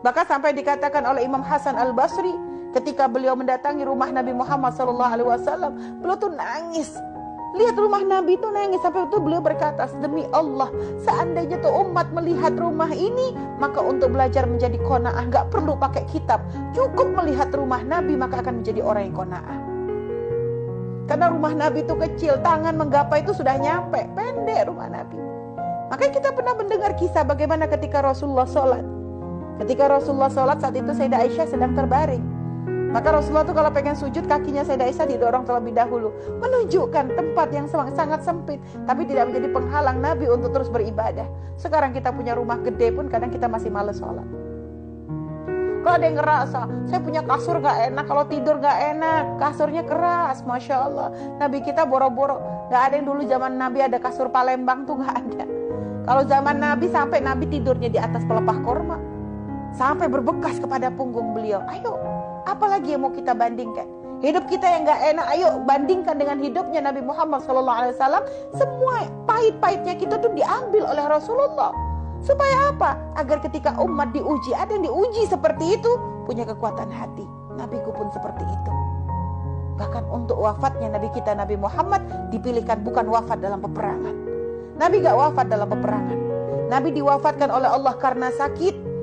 Bahkan sampai dikatakan oleh Imam Hasan Al-Basri, ketika beliau mendatangi rumah Nabi Muhammad SAW, beliau tuh nangis. Lihat rumah Nabi itu nangis. Sampai itu beliau berkata, demi Allah, seandainya tuh umat melihat rumah ini, maka untuk belajar menjadi qanaah gak perlu pakai kitab, cukup melihat rumah Nabi maka akan menjadi orang yang qanaah. Karena rumah Nabi itu kecil, tangan menggapai itu sudah nyampe, pendek rumah Nabi. Makanya kita pernah mendengar kisah bagaimana ketika Rasulullah sholat. Ketika Rasulullah sholat, saat itu Sayyidah Aisyah sedang terbaring. Maka Rasulullah itu kalau pengen sujud, kakinya Sayyidah Aisyah didorong terlebih dahulu, menunjukkan tempat yang sangat sempit, tapi tidak menjadi penghalang Nabi untuk terus beribadah. Sekarang kita punya rumah gede pun kadang kita masih males sholat. Kalau ada yang ngerasa, saya punya kasur gak enak, kalau tidur gak enak, kasurnya keras, Masya Allah. Nabi kita boro-boro, gak ada yang dulu zaman Nabi ada kasur Palembang tuh, gak ada. Kalau zaman Nabi sampai Nabi tidurnya di atas pelepah korma, sampai berbekas kepada punggung beliau. Ayo, apalagi yang mau kita bandingkan? Hidup kita yang gak enak, ayo bandingkan dengan hidupnya Nabi Muhammad SAW. Semua pahit-pahitnya kita tuh diambil oleh Rasulullah. Supaya apa? Agar ketika umat diuji, ada yang diuji seperti itu, punya kekuatan hati. Nabiku pun seperti itu. Bahkan untuk wafatnya Nabi kita Nabi Muhammad dipilihkan bukan wafat dalam peperangan. Nabi gak wafat dalam peperangan. Nabi diwafatkan oleh Allah karena sakit.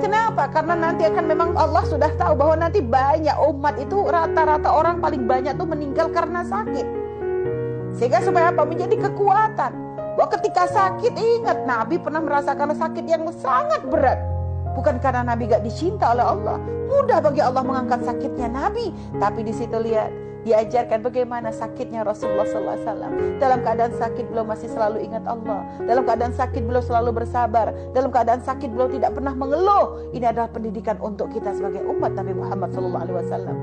Kenapa? Karena nanti akan memang Allah sudah tahu bahwa nanti banyak umat itu, rata-rata orang paling banyak tuh meninggal karena sakit. Sehingga supaya apa? Menjadi kekuatan. Bahwa ketika sakit, ingat Nabi pernah merasakan sakit yang sangat berat. Bukan karena Nabi gak dicinta oleh Allah. Mudah bagi Allah mengangkat sakitnya Nabi. Tapi di situ lihat, diajarkan bagaimana sakitnya Rasulullah SAW. Dalam keadaan sakit beliau masih selalu ingat Allah. Dalam keadaan sakit beliau selalu bersabar. Dalam keadaan sakit beliau tidak pernah mengeluh. Ini adalah pendidikan untuk kita sebagai umat Nabi Muhammad SAW.